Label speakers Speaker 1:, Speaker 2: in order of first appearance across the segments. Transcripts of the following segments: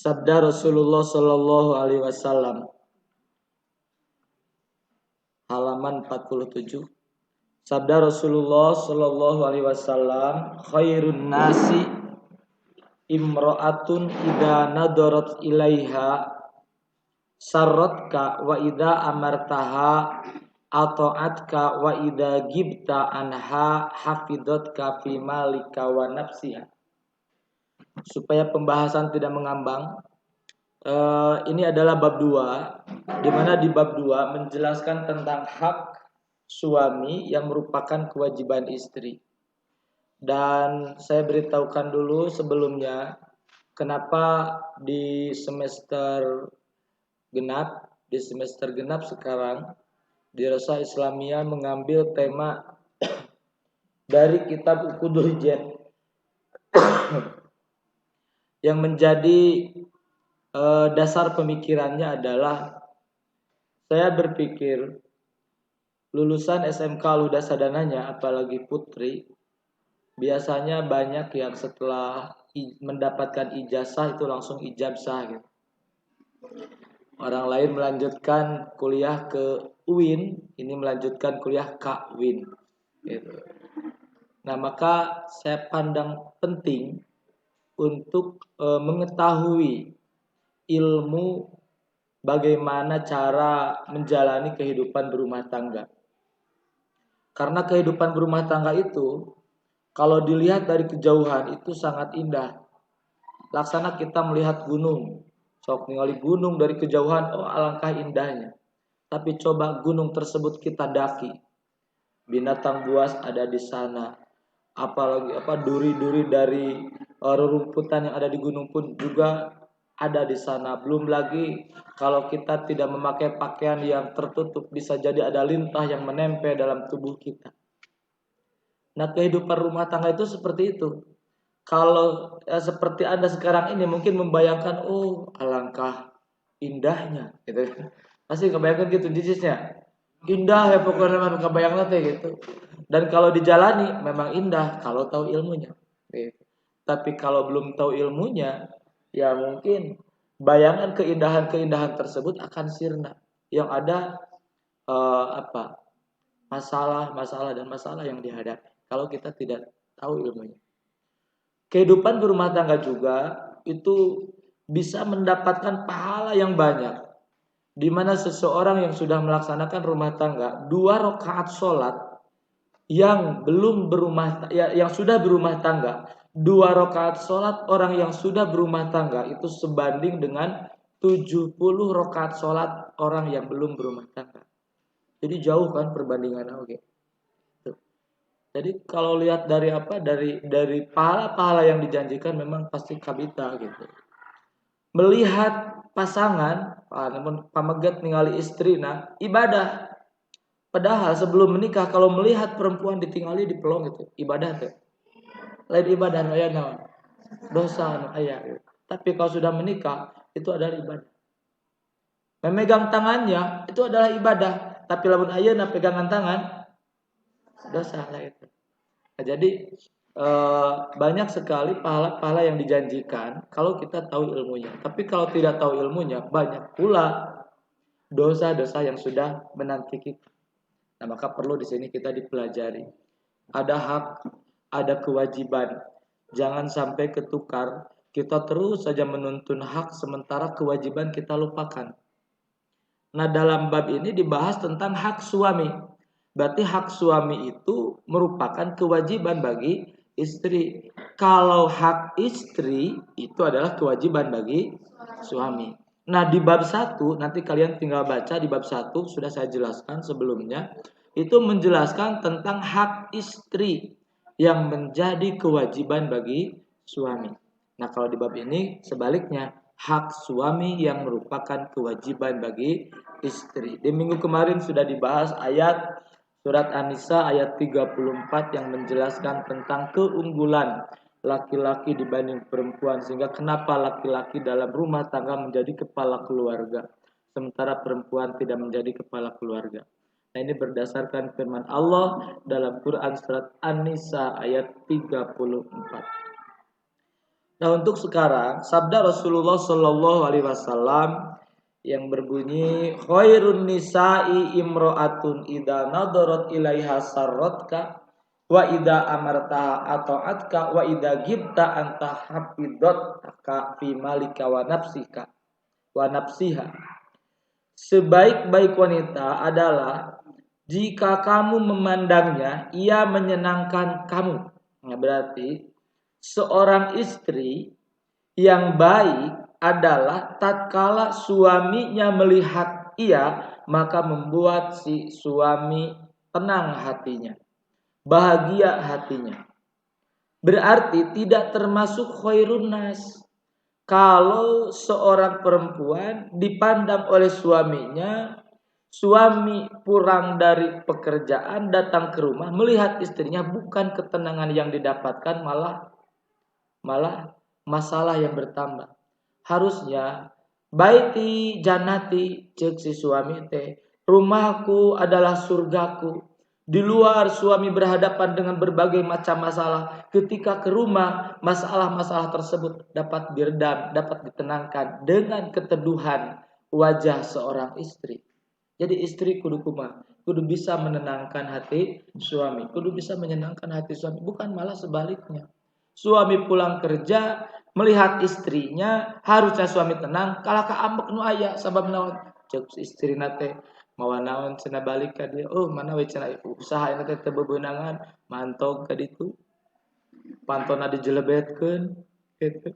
Speaker 1: Sabda Rasulullah Sallallahu Alaihi Wasallam, halaman 47. Sabda Rasulullah Sallallahu Alaihi Wasallam, khairun nasi imro'atun idza nadarat ilaiha sarratka wa idza amartaha ata'atka wa idza gibta anha hafidatka fi malika wa nafsiha. Supaya pembahasan tidak mengambang, ini adalah bab 2, di mana di bab 2 menjelaskan tentang hak suami yang merupakan kewajiban istri. Dan saya beritahukan dulu sebelumnya kenapa di semester genap sekarang di Rosa Islamiyah mengambil tema dari kitab Uqudul Jen yang menjadi dasar pemikirannya adalah, saya berpikir lulusan SMK Luda Sadananya, apalagi putri, biasanya banyak yang setelah mendapatkan ijazah itu langsung ijabsah gitu. Orang lain melanjutkan kuliah ke UIN, ini melanjutkan kuliah ke UIN gitu. Nah, maka saya pandang penting untuk mengetahui ilmu bagaimana cara menjalani kehidupan berumah tangga. Karena kehidupan berumah tangga itu kalau dilihat dari kejauhan itu sangat indah. Laksana kita melihat gunung, sok ningali gunung dari kejauhan, oh alangkah indahnya. Tapi coba gunung tersebut kita daki, binatang buas ada di sana, apalagi duri-duri dari rerumputan yang ada di gunung pun juga ada di sana. Belum lagi kalau kita tidak memakai pakaian yang tertutup, bisa jadi ada lintah yang menempel dalam tubuh kita. Nah, kehidupan rumah tangga itu seperti itu. Kalau seperti Anda sekarang ini mungkin membayangkan, oh alangkah indahnya gitu. Pasti kebayangkan gitu jijisnya. Indah ya pokoknya kebayang nanti gitu. Dan kalau dijalani memang indah kalau tahu ilmunya. Gitu. Tapi kalau belum tahu ilmunya, ya mungkin bayangan keindahan-keindahan tersebut akan sirna. Yang ada masalah yang dihadapi kalau kita tidak tahu ilmunya. Kehidupan berumah tangga juga itu bisa mendapatkan pahala yang banyak, di mana seseorang yang sudah melaksanakan rumah tangga 2 rakaat sholat, yang belum berumah yang sudah berumah tangga 2 rakaat sholat, orang yang sudah berumah tangga itu sebanding dengan 70 rakaat sholat orang yang belum berumah tangga. Jadi jauh kan perbandingannya. Oke. Jadi kalau lihat dari pahala-pahala yang dijanjikan memang pasti kabita gitu. Melihat pasangan, namun pamegat ningali istri, nah ibadah. Padahal sebelum menikah kalau melihat perempuan ditinggali di pelong itu ibadah tuh. Lain ibadah aya naon? Dosa anu aya gitu. Tapi kalau sudah menikah itu adalah ibadah. Memegang tangannya itu adalah ibadah, tapi lamun ayeuna pegangan tangan dosa lah itu. Nah, jadi banyak sekali pahala-pahala yang dijanjikan kalau kita tahu ilmunya. Tapi kalau tidak tahu ilmunya, banyak pula dosa-dosa yang sudah menanti kita. Nah, maka perlu di sini kita dipelajari. Ada hak, ada kewajiban. Jangan sampai ketukar. Kita terus saja menuntun hak sementara kewajiban kita lupakan. Nah, dalam bab ini dibahas tentang hak suami. Berarti hak suami itu merupakan kewajiban bagi istri. Kalau hak istri itu adalah kewajiban bagi suami. Nah, di bab 1 nanti kalian tinggal baca, di bab 1 sudah saya jelaskan sebelumnya. Itu menjelaskan tentang hak istri yang menjadi kewajiban bagi suami. Nah, kalau di bab ini sebaliknya, hak suami yang merupakan kewajiban bagi istri. Di minggu kemarin sudah dibahas ayat surat An-Nisa ayat 34 yang menjelaskan tentang keunggulan laki-laki dibanding perempuan, sehingga kenapa laki-laki dalam rumah tangga menjadi kepala keluarga sementara perempuan tidak menjadi kepala keluarga. Nah, ini berdasarkan firman Allah dalam Quran surat An-Nisa ayat 34. Nah, untuk sekarang sabda Rasulullah Shallallahu alaihi wasallam yang berbunyi khairun nisa'i imra'atun idza nadarat ilaiha sarratka wa idza amarta ata'atka wa idza gibta anta hafidatka fi malika wa nafsiha. Sebaik-baik wanita adalah jika kamu memandangnya ia menyenangkan kamu. Nah, berarti seorang istri yang baik adalah tatkala suaminya melihat ia, maka membuat si suami tenang hatinya, bahagia hatinya. Berarti tidak termasuk khairun nas. Kalau seorang perempuan dipandang oleh suaminya, suami pulang dari pekerjaan datang ke rumah melihat istrinya, bukan ketenangan yang didapatkan, malah masalah yang bertambah. Harusnya baiti janati cek si suami teh, rumahku adalah surgaku. Di luar suami berhadapan dengan berbagai macam masalah, ketika ke rumah masalah-masalah tersebut dapat diredam, dapat ditenangkan dengan keteduhan wajah seorang istri. Jadi istri kudu kudu bisa menenangkan hati suami, kudu bisa menyenangkan hati suami, bukan malah sebaliknya. Suami pulang kerja melihat istrinya, harusnya suami tenang, kalah kaambek nu aya sabab naon? Cek istri nate mawa naon cenah balik ka dia. Oh, mana we cenah usaha eta teh teu bebeunangan, mantog ka ditu. Pantona dijelebetkeun kitu.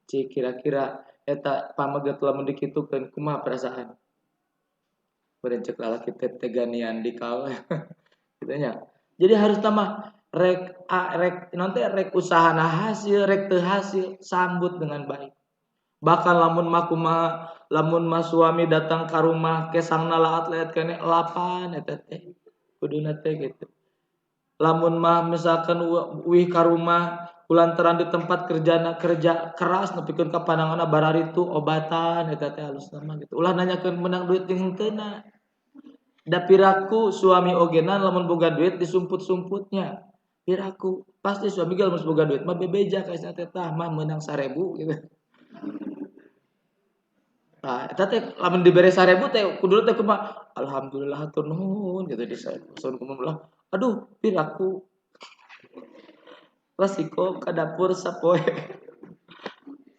Speaker 1: Cik kira-kira eta pameget lamun dikitukeun kumaha perasaan? Beureun cek lalaki teh teganian dikawe. Gitu nya. Jadi harus tambah rek usahana hasil, rek teu hasil sambut dengan baik. Bahkan lamun mah suami datang ka rumah kesangna laat leet kene lapan eta teh. Kuduna teh gitu. Lamun mah misalkan uih ka rumah kulantaran di tempat kerja keras nepikeun ka pandanganna bararitu obatan eta teh halusna mah gitu. Ulah nanyakeun menang duit jeung henteuna. Da piraku suami ogenan lamun boga duit disumput-sumputnya. Piraku pasti suami ge lamun boga duit mah bebeja ka isna teh tah mah meunang 1000 gitu. Nah, eta teh lamun dibere 1000 teh kudu teh kumaha? Alhamdulillah hatur nuhun gitu disaun kumaha. Aduh, piraku resiko ka dapur sapoe.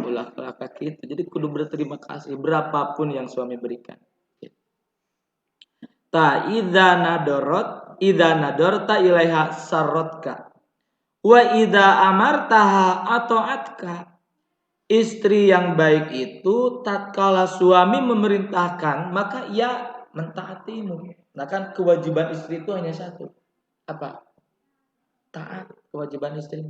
Speaker 1: Ulah ka kitu. Jadi kudu berterima kasih berapapun yang suami berikan. Ta idza nadorta ilaiha sarratka wa idza amartaha ata'atka. Istri yang baik itu tatkala suami memerintahkan maka ia mentaatimu. Nah kan kewajiban istri itu hanya satu. Apa? Taat. Kewajiban istri.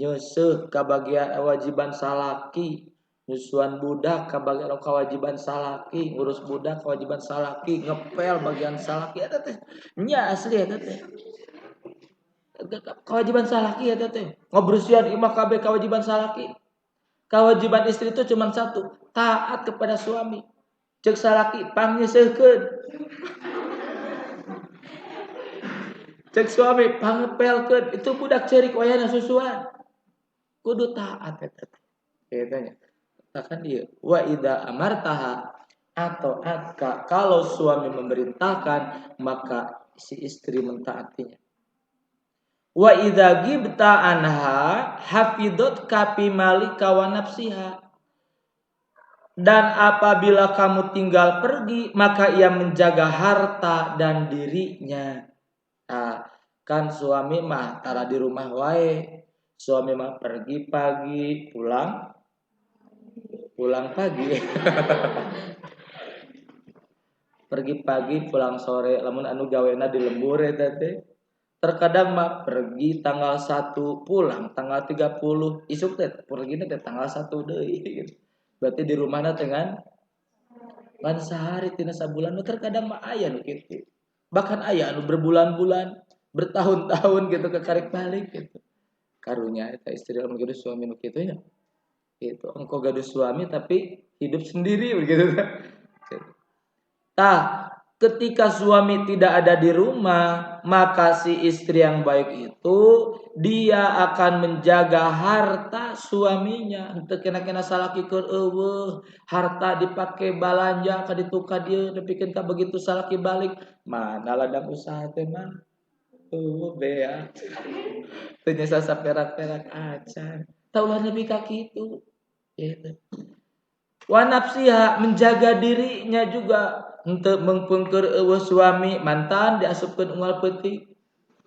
Speaker 1: Nyeuseuk kabagian kewajiban salaki. Nyusuan budak kewajiban salaki, ngurus budak kewajiban salaki, ngepel bagian salaki eta teh. Nya asli eta teh. Kewajiban salaki eta teh. Ngobrusian imah kabeh kewajiban salaki. Kewajiban istri itu cuma satu, taat kepada suami. Cek salaki pangiseukeun. Cek suami pangepelkeun. Itu budak ceurik wayahna susuan. Kudu taat eta teh. Eta nya. Katakan dia, wa idza amartaha atau atka, kalau suami memerintahkan maka si istri mentaatinya. Wa idza gibta anha hafidot kapi malika wa nafsiha. Dan apabila kamu tinggal pergi maka ia menjaga harta dan dirinya. Nah, kan suami mah tara di rumah wae. Suami mah pergi pagi, pulang pagi. Pergi pagi pulang sore, lamun anu gawena di lembur eta teh. Terkadang mah pergi tanggal 1 pulang tanggal 30 isuk teh pergina teh tanggal 1 deui gitu. Berarti di rumahna dengan pan sehari tina sabulan terkadang mah aya nu kitu. Bahkan aya anu berbulan-bulan, bertahun-tahun gitu kekarek balik gitu. Karunya eta istri lamun gaduh suami nu kitu nya. Gitu. Engkau gaduh suami tapi hidup sendiri begitu. Tah, ketika suami tidak ada di rumah, maka si istri yang baik itu dia akan menjaga harta suaminya. Henteu kena salakikeun eueuh, harta dipakai balanja ka ditu ka dieu nepikeun ka begitu salaki balik. Mana ladang usaha teh mah? Bea. Teu nya saperak-perak acan. Taulah nepi ka kitu. Gitu. Wa nafsiha, menjaga dirinya juga untuk mengpungkur eueuh suami mantan diasupkeun unggal peuting.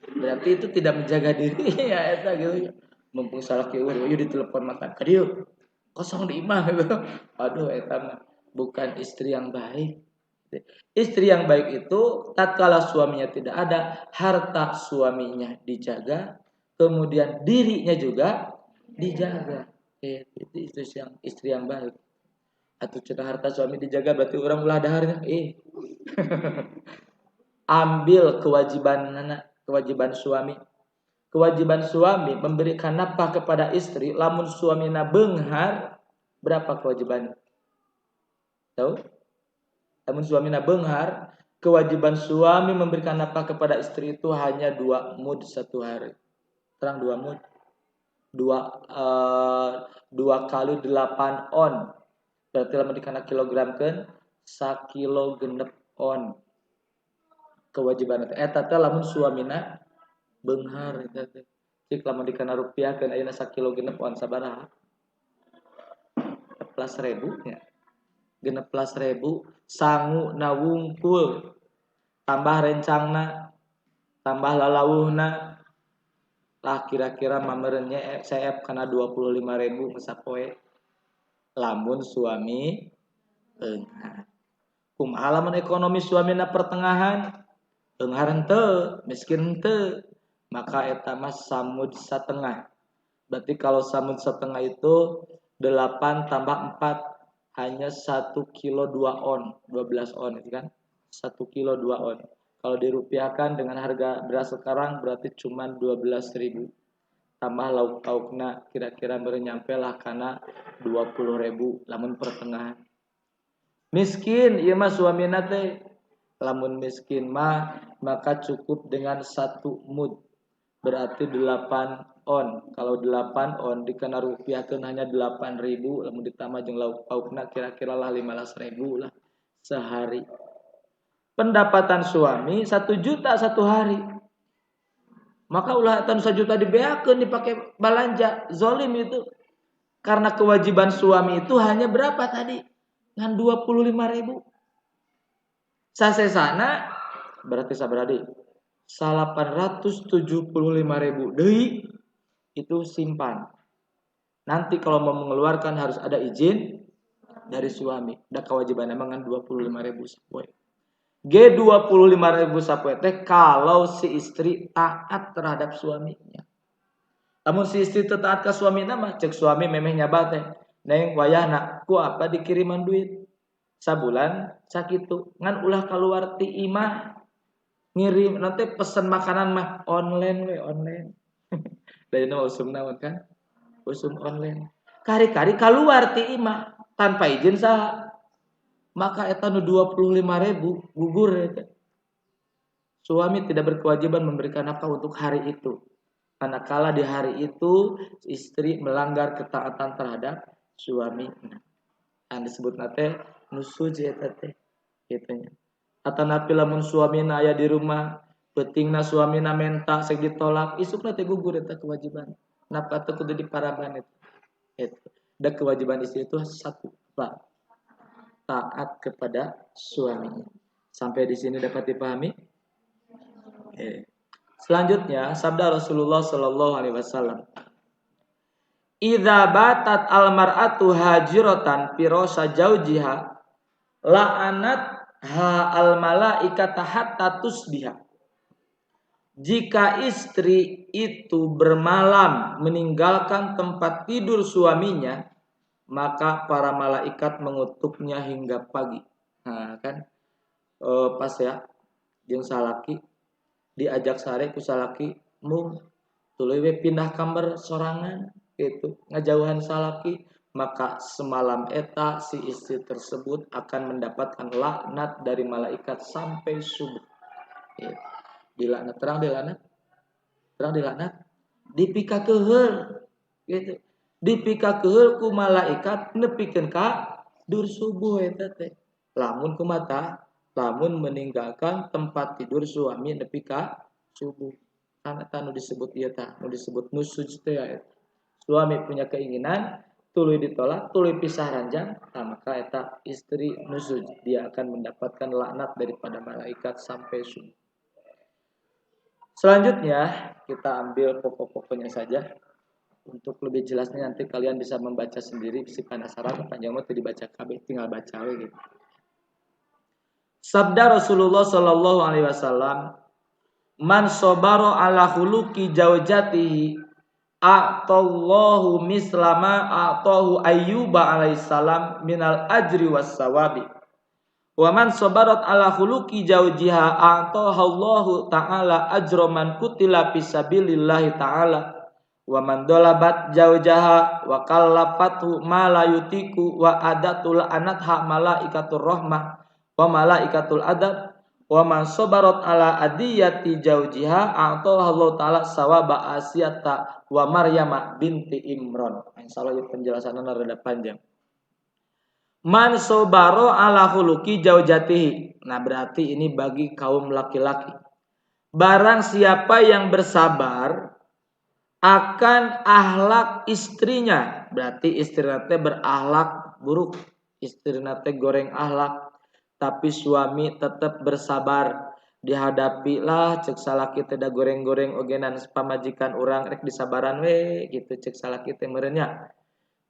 Speaker 1: Berarti itu tidak menjaga diri ya eta gitu. Mumpung salaki eueuh yeuh ditelepon makan ka dieu. Kosong di imah gitu. Aduh eta mah bukan istri yang baik. Istri yang baik itu tatkala suaminya tidak ada, harta suaminya dijaga, kemudian dirinya juga dijaga. Itu istri yang baik. Atau cenah harta suami dijaga berarti orang ulah daharnya. Ambil kewajiban suami. Kewajiban suami memberikan nafkah kepada istri. Lamun suamina beunghar, berapa kewajibannya? Tahu? Lamun suamina beunghar, kewajiban suami memberikan nafkah kepada istri itu hanya 2 mud satu hari. Terang 2 mud. 2 kali 8 on. Berarti lamun dikana kilogramkeun 1 kilo genep on. Kewajiban eta teh lamun suamina beunghar eta teh. Cik lamun dikana rupiahkeun ayeuna 1 kilo genep on sabaraha? 16.000 nya. 16.000 sangu na wungkul. Tambah rencangna, tambah lalawuhna. Lah kira-kira mameureunnya CF kana 25.000 sapoe. Lamun suami beunghar. Kumaha lamun ekonomi suamina pertengahan? Beunghar henteu, miskin henteu. Maka eta mah samud satengah. Berarti kalau samud setengah itu 8 tambah 4 hanya 1 kilo 2 on, 12 on itu kan. 1 kilo 2 on. Kalau dirupiahkan dengan harga beras sekarang berarti cuma 12.000. Tambah lauk-laukna kira-kira baru nyampe lah kana 20.000 lamun pertengahan. Miskin ieu mah suamina teh. Lamun miskin mah maka cukup dengan 1 mud. Berarti 8 on. Kalau 8 on dikena rupiahkeun hanya 8.000 lamun ditambah jeung lauk-laukna kira-kira lah 15.000 lah sehari. Pendapatan suami 1 juta 1 hari. Maka ulah eta 1 juta dibeakeun dipake balanja, zolim itu. Karena kewajiban suami itu hanya berapa tadi? Ngan 25.000. Sasesana berarti sabaradi 875.000 deui itu simpan. Nanti kalau mau mengeluarkan harus ada izin dari suami. Da kewajiban emang ngan 25.000 sapoe. G25.000 sapoe teh kalau si istri taat terhadap suaminya. Namun si istri taat ke suamina mah cek suami memeh nyaba teh. Neng wayahna ku apa dikiriman duit. Sabulan sakitu ngan ulah keluar ti imah ngirim nanti pesan makanan mah online we online. Dari nama usum naon kan? Usum online. Kari-kari keluar ti imah tanpa izin saha. Maka eta nu 25.000 gugur eta. Suami tidak berkewajiban memberikan nafkah untuk hari itu. Manakala di hari itu istri melanggar ketaatan terhadap suami. Nah, disebut nate nusuj eta teh kitu nya. Atanapi lamun suamina aya di rumah, peutingna suamina menta seg ditolak, isukna teh gugur eta kewajiban. Nafkah teh kudu diparaban eta. Itu. Dan kewajiban istri itu satu, Pak. Taat kepada suaminya. Sampai di sini dapat dipahami? Selanjutnya sabda Rasulullah sallallahu alaihi wasallam. Idza batat al-mar'atu hajiratan firasha zaujiha la'anat ha al-malaikata hatta tusbiha. Jika istri itu bermalam meninggalkan tempat tidur suaminya, maka para malaikat mengutuknya hingga pagi. Nah, kan pas ya jeung salaki diajak sare ku salaki mung tuluy we pindah kamar sorangan gitu ngajauhan salaki maka semalam eta si istri tersebut akan mendapatkan laknat dari malaikat sampai subuh. Ya. Dilaknat terang dilaknat dipikakeun gitu. Dipikakeun ku malaikat nepikeun ka dur subuh eta teh. Lamun kumata, lamun meninggalkan tempat tidur suami nepi ka subuh. Kan eta nu disebut ieu tah, nu disebut nusuj teh ya. Suami punya keinginan tuluy ditolak, tuluy pisah ranjang, nah maka eta istri nusuj, dia akan mendapatkan laknat daripada malaikat sampai subuh. Selanjutnya kita ambil pokok-pokoknya saja. Untuk lebih jelasnya nanti kalian bisa membaca sendiri, si penasaran panjang mah dibaca kabeh, tinggal baca we gitu. Sabda Rasulullah sallallahu alaihi wasallam, "Man sabara ala khuluqi zaujatihi a'tallahu mislama a'tahu ayyuba alaihissalam minal ajri was sawabi. Wa man sabarat ala khuluqi zaujiha a'tahallahu ta'ala ajra man kutila fisabilillahi ta'ala. Wa man dolabat zaujaha wa kallafathu ma la yutiku wa adatul anatha malaikatur rahmah wa malaikatul adab. Wa man sabarat ala adiyati zaujiha a'tahallahu ta'ala sawaba asiyata wa Maryam binti Imran." Insyaallah penjelasannya rada panjang. Man sobaro ala khuluqi zaujatihi. Nah, berarti ini bagi kaum laki-laki. Barang siapa yang bersabar akan ahlak istrinya, berarti istrinya teh berakhlak buruk, istrinya teh goreng ahlak, tapi suami tetap bersabar. Dihadapilah cek salaki teh da goreng-goreng ogenan pamajikan urang rek disabaran we gitu cek salaki teh merenya.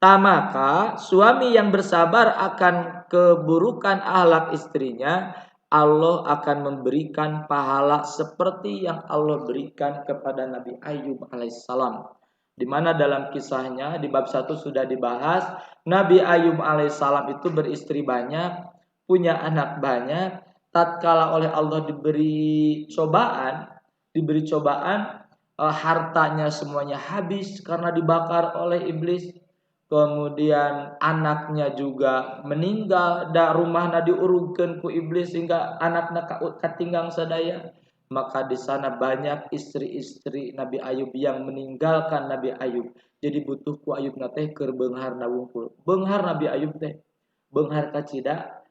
Speaker 1: Maka suami yang bersabar akan keburukan akhlak istrinya, Allah akan memberikan pahala seperti yang Allah berikan kepada Nabi Ayub alaihissalam. Di mana dalam kisahnya di bab 1 sudah dibahas, Nabi Ayub alaihissalam itu beristri banyak, punya anak banyak. Tatkala oleh Allah diberi cobaan, hartanya semuanya habis karena dibakar oleh iblis. Kemudian anaknya juga meninggal, da rumahna diurugkeun ku iblis sehingga anakna katinggang sadaya. Maka di sana banyak istri-istri Nabi Ayub yang meninggalkan Nabi Ayub. Jadi butuh ku Ayub teh keur beunghar wungkul. Beunghar Nabi Ayub teh beunghar kacida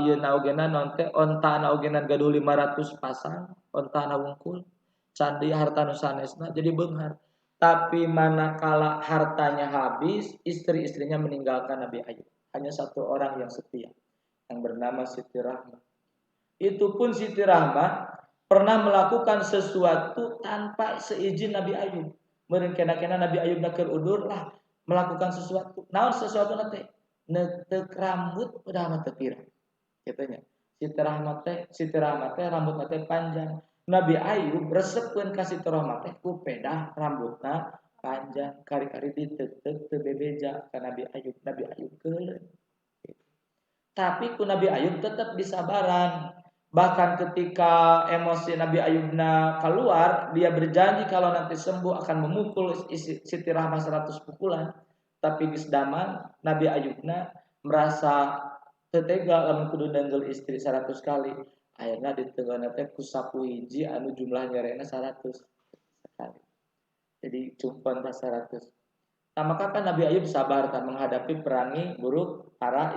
Speaker 1: ieu naogena non teh ontana ogenan gaduh 500 pasang, ontana wungkul. Candi harta nu sanesna jadi beunghar. Tapi manakala hartanya habis, istri-istrinya meninggalkan Nabi Ayub. Hanya satu orang yang setia, yang bernama Siti Rahmah. Itu pun Siti Rahmah pernah melakukan sesuatu tanpa seizin Nabi Ayub. Meureun kena-kena Nabi Ayub keur udur lah melakukan sesuatu. Naon sesuatu nanti? Neuteuk rambut udah mah teu pirang. Katanya. Siti Rahmah teh rambutna teh panjang. Nabi Ayub resepkeun ka Siti Rahmah teh ku pedah rambutna panjang, kari-kari ditetek teu bebeja ka Nabi Ayub. Nabi Ayub keuleun. Tapi ku Nabi Ayub tetap disabaran. Bahkan ketika emosi Nabi Ayubna keluar, dia berjanji kalau nanti sembuh akan memukul Siti Rahmah 100 pukulan. Tapi geus daman Nabi Ayubna merasa tega lamun kudu nenggel istri 100 kali. Akhirnya ditenggana teh ku 10 hiji anu jumlah nyarena 100 sekali. Jadi cumpan 100. Nah, maka kan Nabi Ayub sabar tak menghadapi perangi buruk para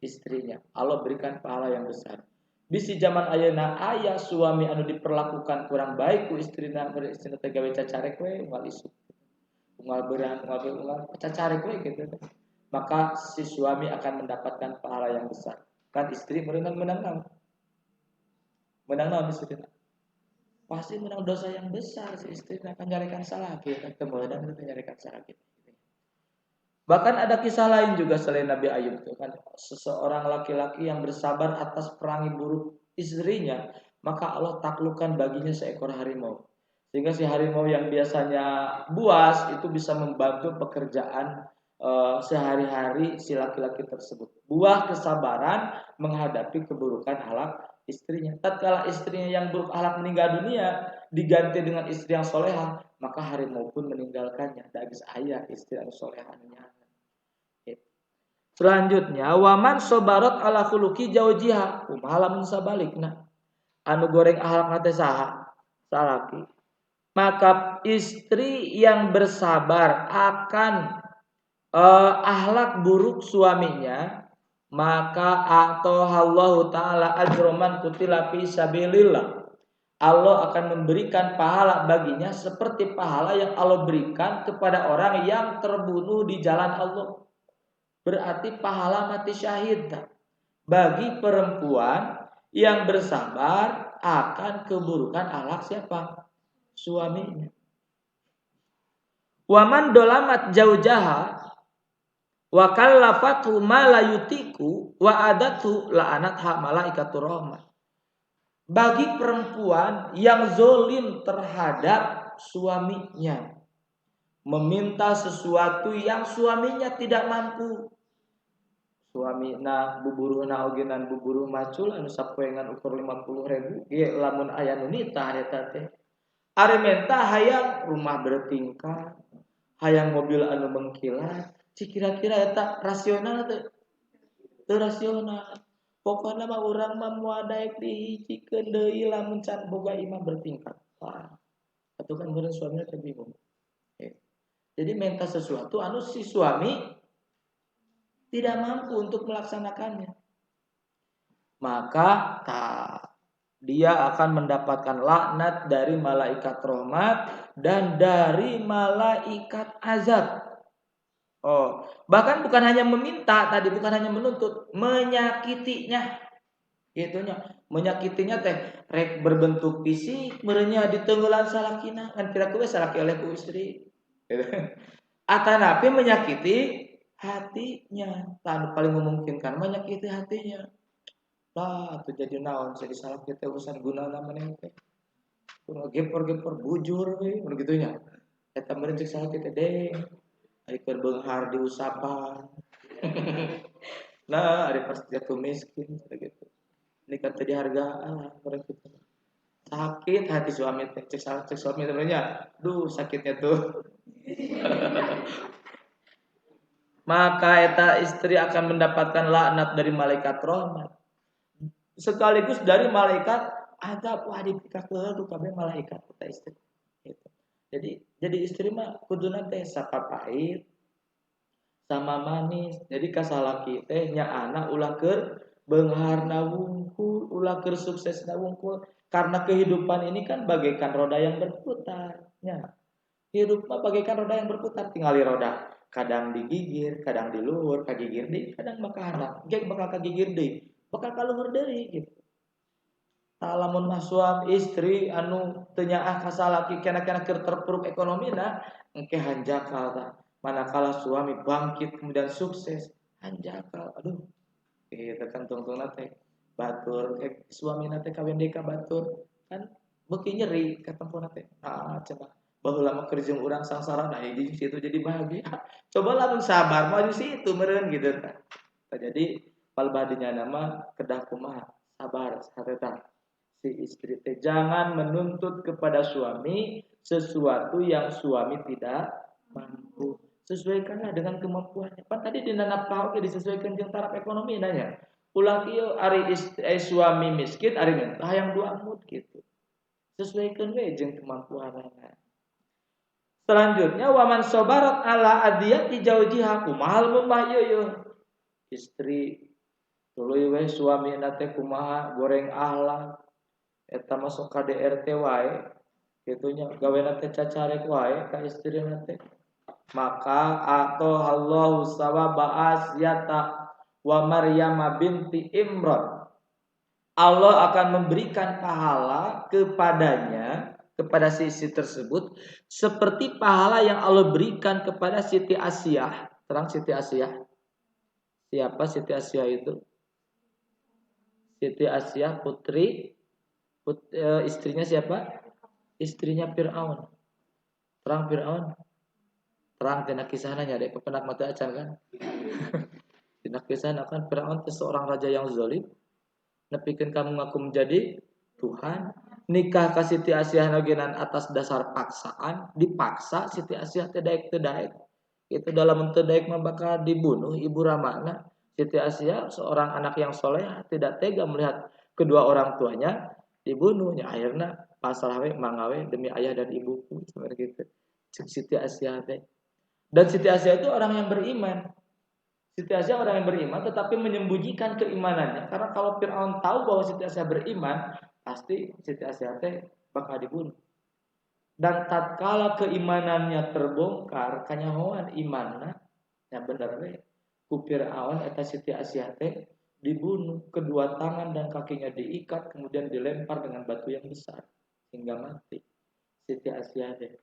Speaker 1: istrinya. Allah berikan pahala yang besar. Bisi zaman ayeuna aya suami anu diperlakukan kurang baik ku istrina, istrina teh gawe cacarek we unggal isu. Unggal beurang, unggal cacarek we gitu. Maka si suami akan mendapatkan pahala yang besar. Kan istri menang istri. Pasti menang dosa yang besar si istri akan nyarikan salah kita kemudian nyarikan salah kita. Bahkan ada kisah lain juga selain Nabi Ayub itu kan seseorang laki-laki yang bersabar atas perangi buruk istrinya, maka Allah taklukkan baginya seekor harimau. Sehingga si harimau yang biasanya buas itu bisa membantu pekerjaan sehari-hari si laki-laki tersebut. Buah kesabaran menghadapi keburukan akhlak istrinya. Tatkala istrinya yang buruk akhlak meninggal dunia diganti dengan istri yang solehah, maka harimau pun meninggalkannya. Da geus aya istri yang solehahnya. Selanjutnya waman sobarot ala khuluqi jaujiha kumaha lamun sabalikna anu goreng ahlak nate saha salaki maka istri yang bersabar akan ahlak buruk suaminya maka atau Allah taala ajroman kutila fi sabilillah Allah akan memberikan pahala baginya seperti pahala yang Allah berikan kepada orang yang terbunuh di jalan Allah. Berarti pahala mati syahid bagi perempuan yang bersabar akan keburukan ahlak siapa? Suaminya. Waman dolamat jaujaha wa kallafatu ma la yutiku wa adatu la'anat ha malaikatur rahmah. Bagi perempuan yang zolim terhadap suaminya, meminta sesuatu yang suaminya tidak mampu. Suamina buburuhna ogenan buburuh macul anu sapoengan ukur 50.000 ge lamun aya nu nitah eta teh. Ari menta hayang rumah bertingkat, hayang mobil anu mengkilat, cik kira-kira eta rasional teh? Teu rasional. Pokona mah urang mah moal daek dihijikeun deui lamun can boga imah bertingkat. Wah, atuh kan meureun suaminya teh bingung. Jadi minta sesuatu anu si suami tidak mampu untuk melaksanakannya. Maka dia akan mendapatkan laknat dari malaikat rahmat dan dari malaikat azab. Oh, bahkan bukan hanya meminta tadi, bukan hanya menuntut, menyakitinya. Gitunya, menyakitinya teh rek berbentuk fisik, merenya di tenggelan salakina, kan kira kira salaki oleh ku istri. Atanapi menyakiti hatinya, tak paling memungkinkan menyakiti hatinya. Lah, itu jadi naon jadi salah kita urusan guna namanya teh. Kumaha gepor-gepor bujur we, begitunya. Eta meureun cek salah kita deh. Ari keur beunghar diusapan. Nah, ari pas jatuh miskin gitu. Ini kata dihargaan orang kita. Sakit hati suami teh, cek suami temennya. Duh, sakitnya tuh. Maka eta istri akan mendapatkan laknat dari malaikat rahmat sekaligus dari malaikat azab. Wah dipikakeun ku kabeh malaikat eta istri gitu. Jadi istri mah kuduna teh sapapait sama manis. Jadi kasalaki teh nya anak ulah keur beungharna wungkul, ulah keur suksesna wungkul karena kehidupan ini kan bagaikan roda yang berputar nya. Hidup mah bagaikan roda yang berputar, tinggali roda kadang digigir, kadang diluhur, kagigir deui, kadang makahandap, ge bakal kagigir deui, bakal kaluhur deui gitu. Lamun mah suami istri anu teu nyaah ka salaki kena-kena keur terpuruk ekonomina, engke hanjakal tah. Manakala suami bangkit kemudian sukses, hanjakal. Aduh, kitu kan tungtungna teh batur, suamina teh kawin deui ka batur, kan beuki nyeri ka tempona teh. Cenah baheula mah keur jeung urang sangsara nah di situ jadi bahagia. Coba lamun sabar mah di situ meureun gitu tah. Jadi palbadinya nama kedah kumaha sabar saretah si istri teh jangan menuntut kepada suami sesuatu yang suami tidak mampu. Sesuaikanlah dengan kemampuannya. Kan tadi dina nafkah oge disesuaikan jeung taraf ekonomi nanya. Ulah kieu ari suami miskin ari mah hayang dua mut gitu. Sesuaikan we jeung kemampuanna. Selanjutnya waman sobarat ala adiyati jaujiha kumaha mun mah ieu istri tuluy we suamina teh kumaha goreng ahlak eta masuk KDRT wae kitunya gawena teh cacarek wae ka istrina teh maka atau Allahu sawaba Asyata wa Maryam binti Imran Allah akan memberikan pahala kepadanya kepada sisi tersebut seperti pahala yang Allah berikan kepada Siti Asyah. Terang Siti Asyah. Siapa Siti Asyah itu? Siti Asyah istrinya siapa? Istrinya Fir'aun. Terang Fir'aun. Terang tina kisahna nya dek kepenak mata acan kan. Tina kisahna kan Fir'aun itu seorang raja yang zalim. Nepikeun kamu ngaku menjadi Tuhan. Nikah ka Siti Asyah nagenan atas dasar paksaan, dipaksa Siti Asyah teh daek. itu dalam bentuk daik mah bakal dibunuh ibu Ramana. Siti Asia seorang anak yang soleh tidak tega melihat kedua orang tuanya dibunuhnya. Akhirnya pasrah we mangawe demi ayah dan ibuku seperti itu. Siti Asia teh. Dan Siti Asia itu orang yang beriman. Siti Asia orang yang beriman tetapi menyembunyikan keimanannya. Karena kalau Fir'aun tahu bahwa Siti Asia beriman, pasti Siti Asia teh bakal dibunuh. Dan tatkala keimanannya terbongkar, kanyahoan imanna yang bener we ku Fir'aun eta Siti Asia teh dibunuh, kedua tangan dan kakinya diikat kemudian dilempar dengan batu yang besar hingga mati Siti Asia teh.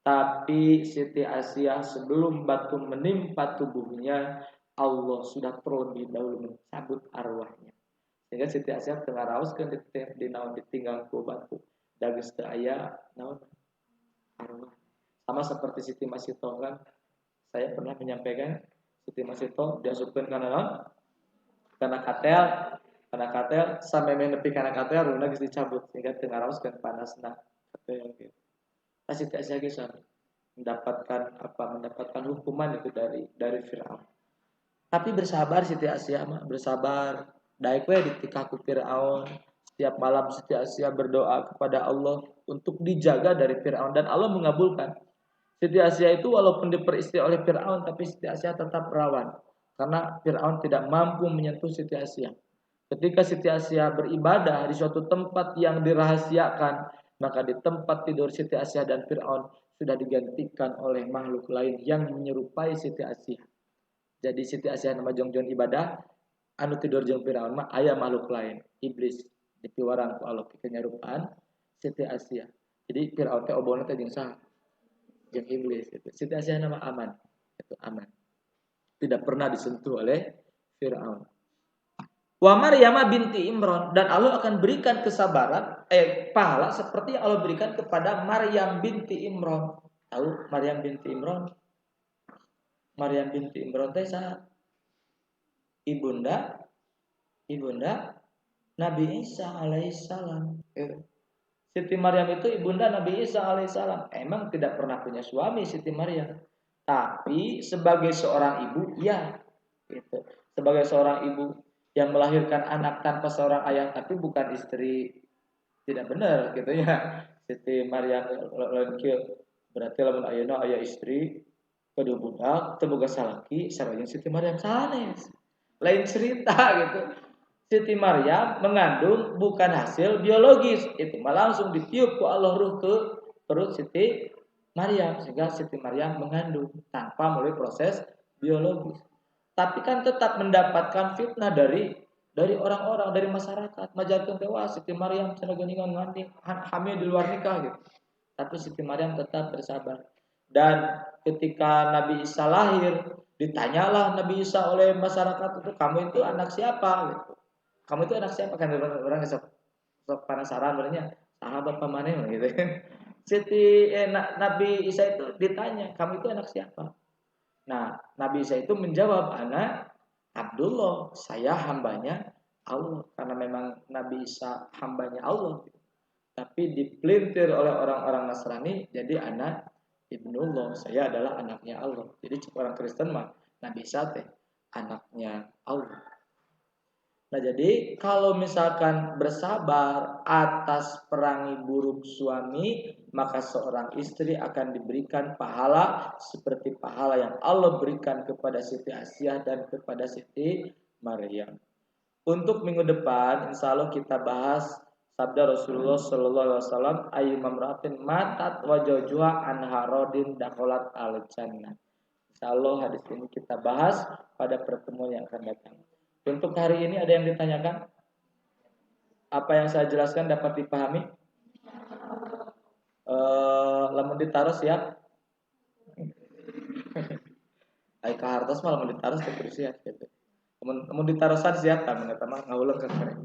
Speaker 1: Tapi Siti Asia sebelum batu menimpa tubuhnya, Allah sudah terlebih dahulu mencabut arwahnya. Sehingga Siti Asia tengah raoskeun di naon ditinggal ku batu. Dageus teu aya naon arwah. Sama seperti Siti Masito kan, saya pernah menyampaikan Siti Masito diasupkeun kana naon? Kana katel sampai nepi kana katel runa geus dicabut sehingga teu ngaraoskeun panasna katel gitu. Siti Asia ge mendapatkan hukuman itu dari Firaun. Tapi bersabar Siti Asia mah, bersabar. Daek we ditikah ku Firaun. Setiap malam Siti Asia berdoa kepada Allah untuk dijaga dari Firaun dan Allah mengabulkan. Siti Asia itu walaupun diperistri oleh Firaun tapi Siti Asia tetap perawan karena Firaun tidak mampu menyentuh Siti Asia. Ketika Siti Asia beribadah di suatu tempat yang dirahasiakan, maka di tempat tidur Siti Asia dan Firaun sudah digantikan oleh makhluk lain yang menyerupai Siti Asia. Jadi Siti Asia nama jongjon ibadah, anu tidur jeung Firaun mah aya makhluk lain, iblis dipiwarang ku Allah kenyarupaan Siti Asia. Jadi Firaun teh obona teh jeung saha? Jeung iblis itu. Siti Asia nama aman. Itu aman. Tidak pernah disentuh oleh Firaun. Wa Maryam binti Imran dan Allah akan berikan kesabaran pahala seperti yang Allah berikan kepada Maryam binti Imran. Tahu Maryam binti Imran? Maryam binti Imran teh saha? Ibunda Nabi Isa alaihissalam. Siti Maryam itu ibunda Nabi Isa alaihissalam. Emang tidak pernah punya suami Siti Maryam. Tapi sebagai seorang ibu, ya, gitu. Sebagai seorang ibu yang melahirkan anak tanpa seorang ayah, tapi bukan istri tidak benar, gitu ya. Siti Maryam lain kieu. Berarti lamun ayeuna aya istri, kedua budak, teu boga salaki, sareng Siti Maryam sanes. Lain cerita gitu. Siti Maryam mengandung bukan hasil biologis, itu malah langsung ditiup ku Allah ruh ke perut Siti Maryam sehingga Siti Maryam mengandung tanpa melalui proses biologis. Tapi kan tetap mendapatkan fitnah dari orang-orang, dari masyarakat. Majarkeun teh wah Siti Maryam cenah geuningan ngandung hamil di luar nikah gitu. Tapi Siti Maryam tetap bersabar. Dan ketika Nabi Isa lahir, ditanyalah Nabi Isa oleh masyarakat itu, kamu itu anak siapa gitu. Kamu itu anak siapa kan orang sok penasaran sebenarnya sahabat pamaneh gitu. Nabi Isa itu ditanya, kamu itu anak siapa? Nah, Nabi Isa itu menjawab, anak Abdullah, saya hambanya Allah. Karena memang Nabi Isa hambanya Allah. Tapi dipelintir oleh orang-orang Nasrani jadi anak Ibnullah, saya adalah anaknya Allah. Jadi orang Kristen mah Nabi Isa teh anaknya Allah. Nah jadi kalau misalkan bersabar atas perangi buruk suami, maka seorang istri akan diberikan pahala seperti pahala yang Allah berikan kepada Siti Asia dan kepada Siti Maryam. Untuk minggu depan, insya Allah kita bahas sabda Rasulullah Sallallahu Alaihi Wasallam, ayyumamratin matat wajaujuha anharodin dakholat al jannah. Insya Allah hadis ini kita bahas pada pertemuan yang akan datang. Untuk hari ini ada yang ditanyakan? Apa yang saya jelaskan dapat dipahami? Lamun ditaruh siap? Ai kahartos mah lamun ditaruh terus siap gitu. Lamun ditarusan siap kan eta mah ngauleung ka kere.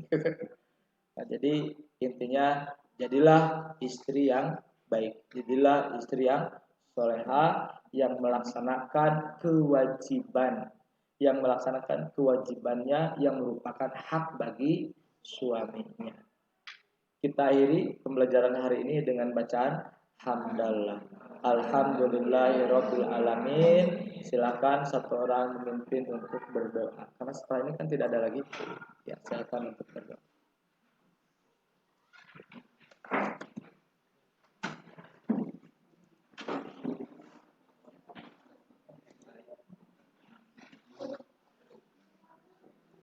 Speaker 1: Nah, jadi intinya jadilah istri yang baik. Jadilah istri yang soleha yang melaksanakan kewajibannya yang merupakan hak bagi suaminya. Kita akhiri pembelajaran hari ini dengan bacaan hamdalah. Alhamdulillahirabbil alamin silakan satu orang memimpin untuk berdoa. Karena setelah ini kan tidak ada lagi. Ya, silakan untuk berdoa.